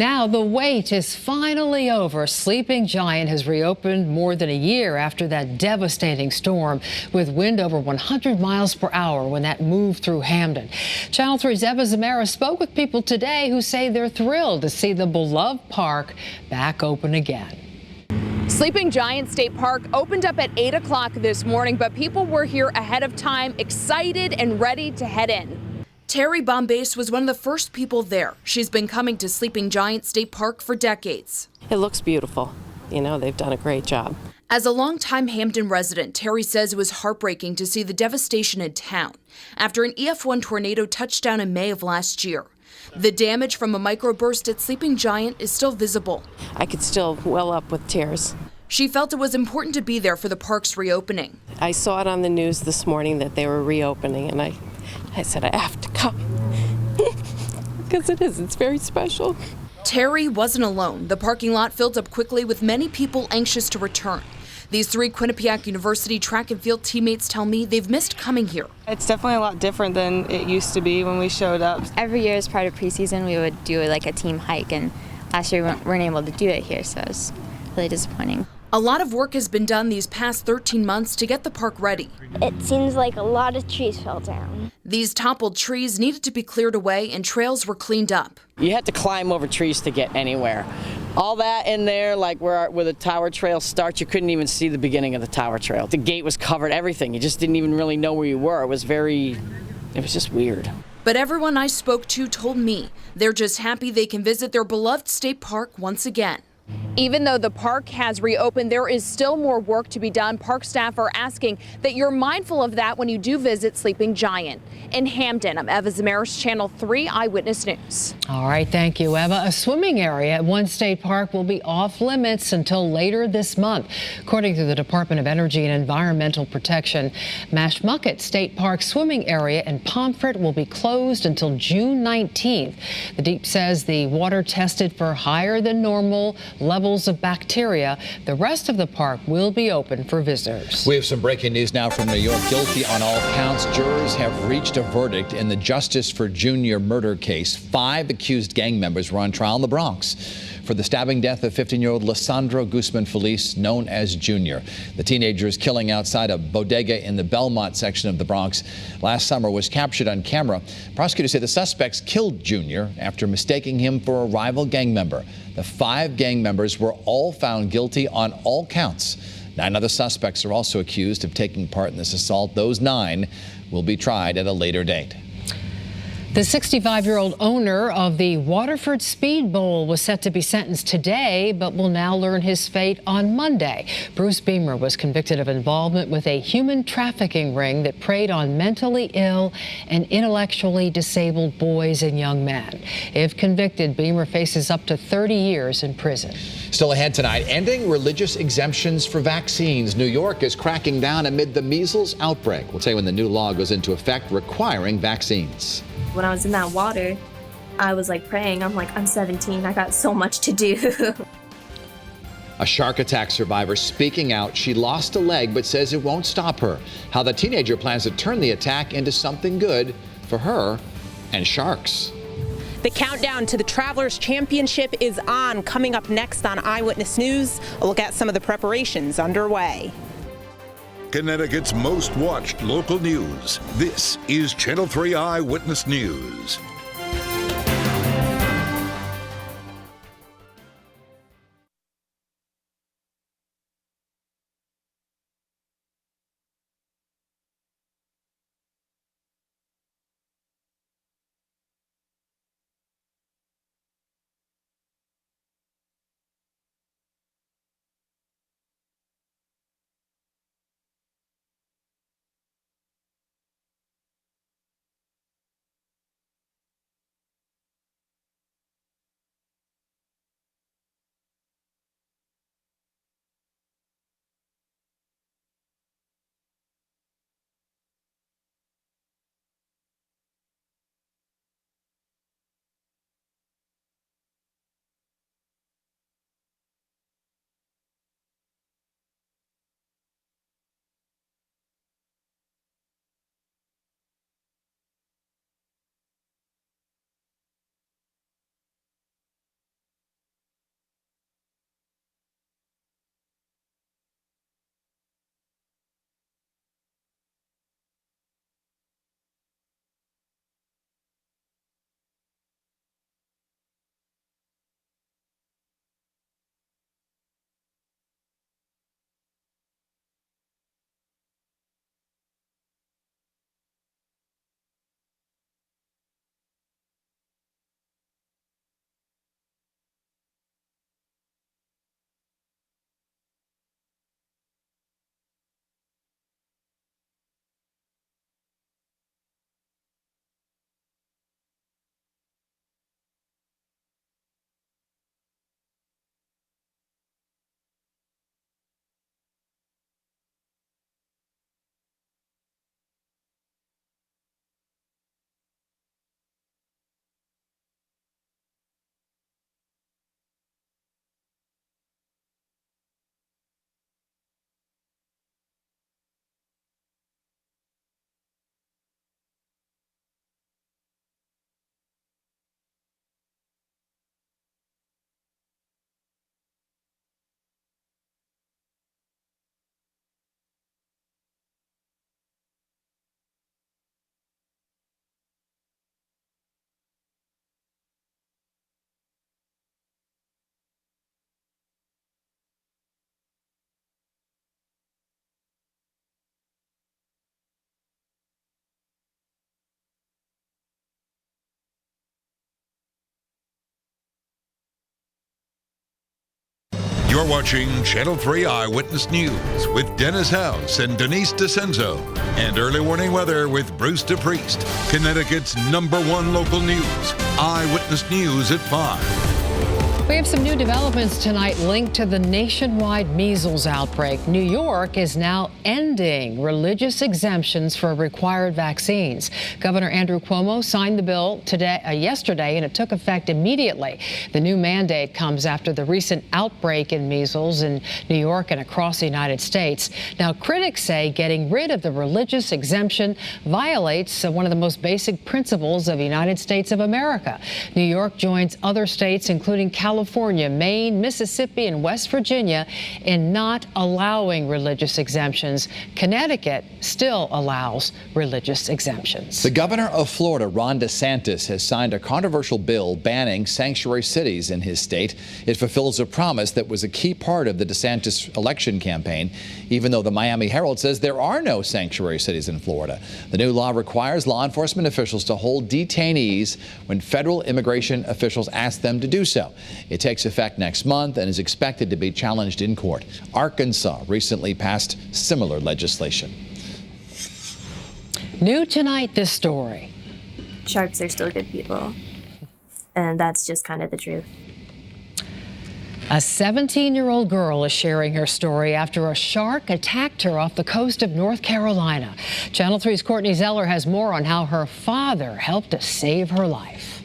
Now the wait is finally over. Sleeping Giant has reopened more than a year after that devastating storm with wind over 100 miles per hour when that moved through Hamden. Channel 3's Eva Zamara spoke with people today who say they're thrilled to see the beloved park back open again. Sleeping Giant State Park opened up at 8 o'clock this morning, but people were here ahead of time, excited and ready to head in. Terry Bombase was one of the first people there. She's been coming to Sleeping Giant State Park for decades. It looks beautiful. You know, they've done a great job. As a longtime Hamden resident, Terry says it was heartbreaking to see the devastation in town after an EF1 tornado touched down in May of last year. The damage from a microburst at Sleeping Giant is still visible. I could still well up with tears. She felt it was important to be there for the park's reopening. I saw it on the news this morning that they were reopening, and I said I have to come because it's very special. Terry wasn't alone. The parking lot filled up quickly with many people anxious to return. These three Quinnipiac University track and field teammates tell me they've missed coming here. It's definitely a lot different than it used to be when we showed up. Every year as part of preseason, we would do like a team hike, and last year we weren't able to do it here, so it was really disappointing. A lot of work has been done these past 13 months to get the park ready. It seems like a lot of trees fell down. These toppled trees needed to be cleared away and trails were cleaned up. You had to climb over trees to get anywhere. All that in there, like where the tower trail starts, you couldn't even see the beginning of the tower trail. The gate was covered, everything. You just didn't even really know where you were. It was just weird. But everyone I spoke to told me they're just happy they can visit their beloved state park once again. Even though the park has reopened, there is still more work to be done. Park staff are asking that you're mindful of that when you do visit Sleeping Giant. In Hamden, I'm Eva Zamaris, Channel 3 Eyewitness News. All right, thank you, Eva. A swimming area at one state park will be off limits until later this month. According to the Department of Energy and Environmental Protection, Mashmucket State Park swimming area in Pomfret will be closed until June 19th. The DEP says the water tested for higher than normal levels of bacteria. The rest of the park will be open for visitors. We have some breaking news now from New York. Guilty on all counts. Jurors have reached a verdict in the Justice for Junior murder case. 5 accused gang members were on trial in the Bronx for the stabbing death of 15-year-old Lissandro Guzman Feliz, known as Junior. The teenager is killing outside a bodega in the Belmont section of the Bronx last summer was captured on camera. Prosecutors say the suspects killed Junior after mistaking him for a rival gang member. The 5 gang members were all found guilty on all counts. 9 other suspects are also accused of taking part in this assault. Those 9 will be tried at a later date. The 65-year-old owner of the Waterford Speed Bowl was set to be sentenced today, but will now learn his fate on Monday. Bruce Beamer was convicted of involvement with a human trafficking ring that preyed on mentally ill and intellectually disabled boys and young men. If convicted, Beamer faces up to 30 years in prison. Still ahead tonight, ending religious exemptions for vaccines. New York is cracking down amid the measles outbreak. We'll tell you when the new law goes into effect requiring vaccines. When I was in that water, I was like praying. I'm like, I'm 17. I got so much to do. A shark attack survivor speaking out. She lost a leg but says it won't stop her. How the teenager plans to turn the attack into something good for her and sharks. The countdown to the Travelers Championship is on. Coming up next on Eyewitness News, a look at some of the preparations underway. Connecticut's most watched local news. This is Channel 3 Eyewitness News. You're watching Channel 3 Eyewitness News with Dennis House and Denise DeCenzo, and early warning weather with Bruce DePriest. Connecticut's #1 local news, Eyewitness News at 5. We have some new developments tonight linked to the nationwide measles outbreak. New York is now ending religious exemptions for required vaccines. Governor Andrew Cuomo signed the bill yesterday, and it took effect immediately. The new mandate comes after the recent outbreak in measles in New York and across the United States. Now, critics say getting rid of the religious exemption violates one of the most basic principles of the United States of America. New York joins other states, including California, Maine, Mississippi, and West Virginia, in not allowing religious exemptions. Connecticut still allows religious exemptions. The governor of Florida, Ron DeSantis, has signed a controversial bill banning sanctuary cities in his state. It fulfills a promise that was a key part of the DeSantis election campaign, even though the Miami Herald says there are no sanctuary cities in Florida. The new law requires law enforcement officials to hold detainees when federal immigration officials ask them to do so. It takes effect next month and is expected to be challenged in court. Arkansas recently passed similar legislation. New tonight, this story. Sharks are still good people. And that's just kind of the truth. A 17-year-old girl is sharing her story after a shark attacked her off the coast of North Carolina. Channel 3's Courtney Zeller has more on how her father helped to save her life.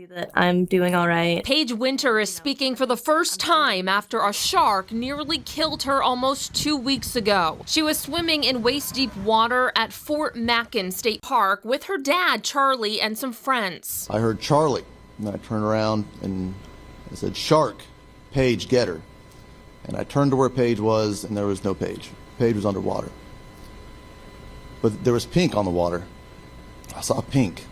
That I'm doing all right. Paige Winter is speaking for the first time after a shark nearly killed her almost 2 weeks ago. She was swimming in waist-deep water at Fort Mackin State Park with her dad, Charlie, and some friends. I heard Charlie, and I turned around and I said, "Shark, Paige, get her." And I turned to where Paige was, and there was no Paige. Paige was underwater. But there was pink on the water. I saw pink.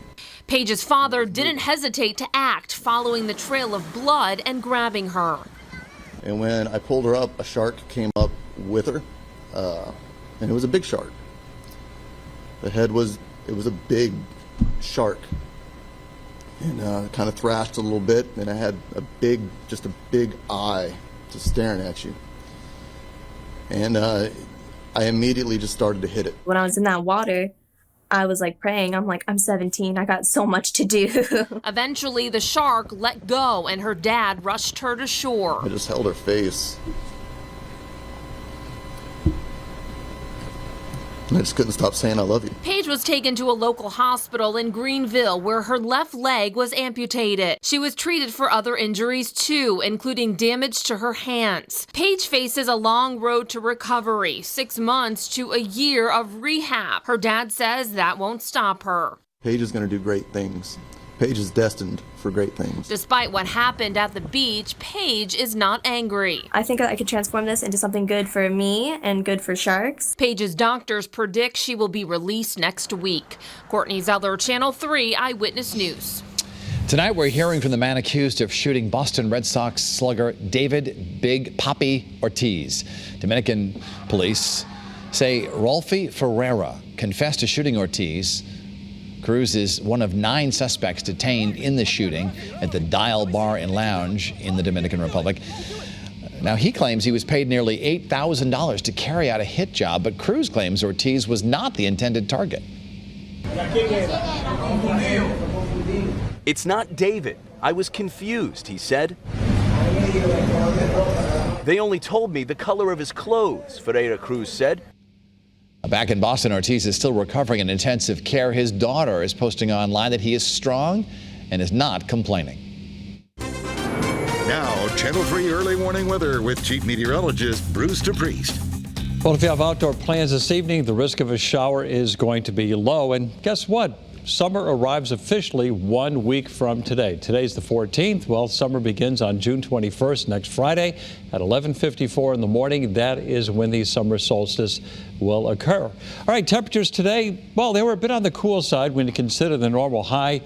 Paige's father didn't hesitate to act, following the trail of blood and grabbing her. And when I pulled her up, a shark came up with her, and it was a big shark. It was a big shark, and it kind of thrashed a little bit, and I had a big eye just staring at you. And I immediately just started to hit it. When I was in that water, I was like praying. I'm like, I'm 17. I got so much to do. Eventually, the shark let go and her dad rushed her to shore. I just held her face. I just couldn't stop saying I love you. Paige was taken to a local hospital in Greenville where her left leg was amputated. She was treated for other injuries too, including damage to her hands. Paige faces a long road to recovery, 6 months to a year of rehab. Her dad says that won't stop her. Paige is going to do great things. Paige is destined for great things. Despite what happened at the beach, Paige is not angry. I think I could transform this into something good for me and good for sharks. Paige's doctors predict she will be released next week. Courtney Zeller, Channel 3 Eyewitness News. Tonight, we're hearing from the man accused of shooting Boston Red Sox slugger David Big Papi Ortiz. Dominican police say Rolfi Ferreira confessed to shooting Ortiz. Cruz is one of 9 suspects detained in the shooting at the Dial Bar and Lounge in the Dominican Republic. Now, he claims he was paid nearly $8,000 to carry out a hit job, but Cruz claims Ortiz was not the intended target. It's not David. I was confused, he said. They only told me the color of his clothes, Ferreira Cruz said. Back in Boston, Ortiz is still recovering in intensive care. His daughter is posting online that he is strong and is not complaining. Now, Channel 3 early warning weather with Chief Meteorologist Bruce DePriest. Well, if you have outdoor plans this evening, the risk of a shower is going to be low. And guess what? Summer arrives officially 1 week from today. Today's the 14th. Well, summer begins on June 21st, next Friday at 11:54 in the morning. That is when the summer solstice will occur. All right, temperatures today, well, they were a bit on the cool side when you consider the normal high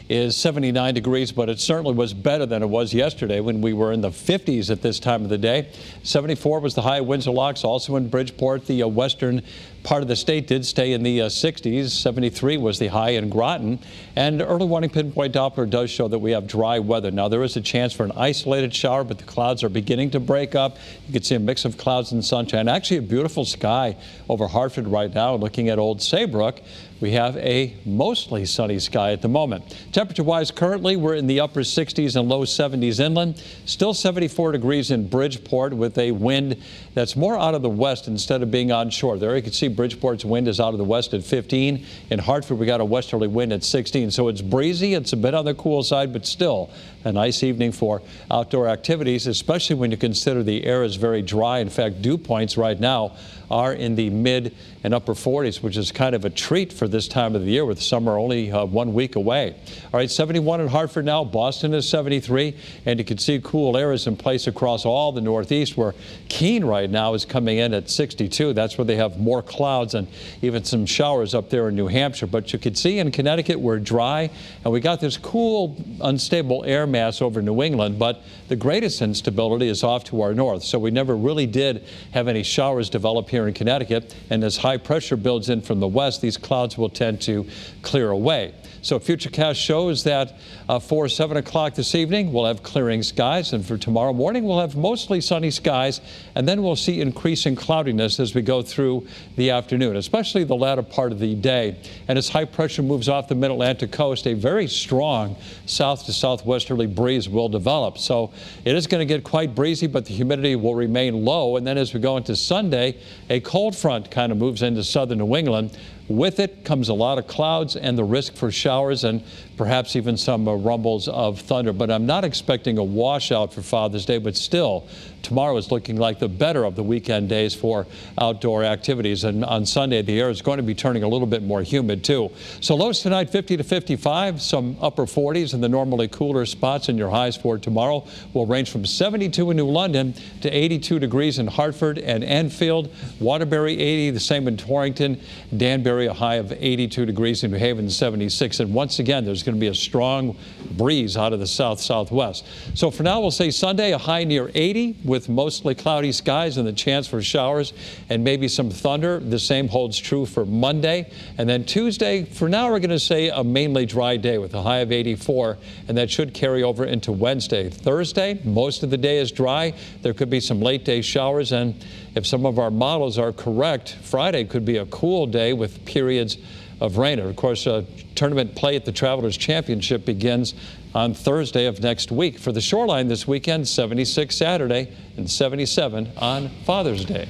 is 79 degrees, but it certainly was better than it was yesterday when we were in the 50s at this time of the day. 74 was the high at Windsor Locks, also in Bridgeport, the western part of the state did stay in the 60s. 73 was the high in Groton. And early warning pinpoint Doppler does show that we have dry weather. Now, there is a chance for an isolated shower, but the clouds are beginning to break up. You can see a mix of clouds and sunshine. Actually, a beautiful sky over Hartford right now. Looking at Old Saybrook, we have a mostly sunny sky at the moment. Temperature-wise, currently we're in the upper 60s and low 70s inland. Still 74 degrees in Bridgeport with a wind that's more out of the west instead of being onshore. There you can see Bridgeport's wind is out of the west at 15. In Hartford, we got a westerly wind at 16. So it's breezy. It's a bit on the cool side, but still a nice evening for outdoor activities, especially when you consider the air is very dry. In fact, dew points right now are in the mid and upper 40s, which is kind of a treat for this time of the year with summer only 1 week away. All right, 71 in Hartford now. Boston is 73, and you can see cool air is in place across all the Northeast, where Keene right now is coming in at 62. That's where they have more clouds and even some showers up there in New Hampshire. But you can see in Connecticut we're dry, and we got this cool, unstable air mass over New England, but the greatest instability is off to our north. So we never really did have any showers develop here in Connecticut, and as high pressure builds in from the west, these clouds will tend to clear away. So Futurecast shows that for 7 o'clock this evening, we'll have clearing skies, and for tomorrow morning, we'll have mostly sunny skies, and then we'll see increasing cloudiness as we go through the afternoon, especially the latter part of the day. And as high pressure moves off the mid-Atlantic coast, a very strong south to southwesterly breeze will develop. So it is going to get quite breezy, but the humidity will remain low. And then as we go into Sunday, a cold front kind of moves into southern New England. With it comes a lot of clouds and the risk for showers and perhaps even some rumbles of thunder. But I'm not expecting a washout for Father's Day, but still, tomorrow is looking like the better of the weekend days for outdoor activities. And on Sunday, the air is going to be turning a little bit more humid, too. So lows tonight, 50 to 55, some upper 40s in the normally cooler spots, and your highs for tomorrow will range from 72 in New London to 82 degrees in Hartford and Enfield. Waterbury, 80, the same in Torrington. Danbury, a high of 82 degrees in New Haven, 76. And once again, there's going to be a strong breeze out of the south-southwest. So for now, we'll say Sunday, a high near 80 with mostly cloudy skies and the chance for showers and maybe some thunder. The same holds true for Monday. And then Tuesday, for now, we're going to say a mainly dry day with a high of 84, and that should carry over into Wednesday. Thursday, most of the day is dry. There could be some late day showers, and if some of our models are correct, Friday could be a cool day with periods of rain. And of course, tournament play at the Travelers Championship begins on Thursday of next week. For the shoreline this weekend, 76 Saturday and 77 on Father's Day.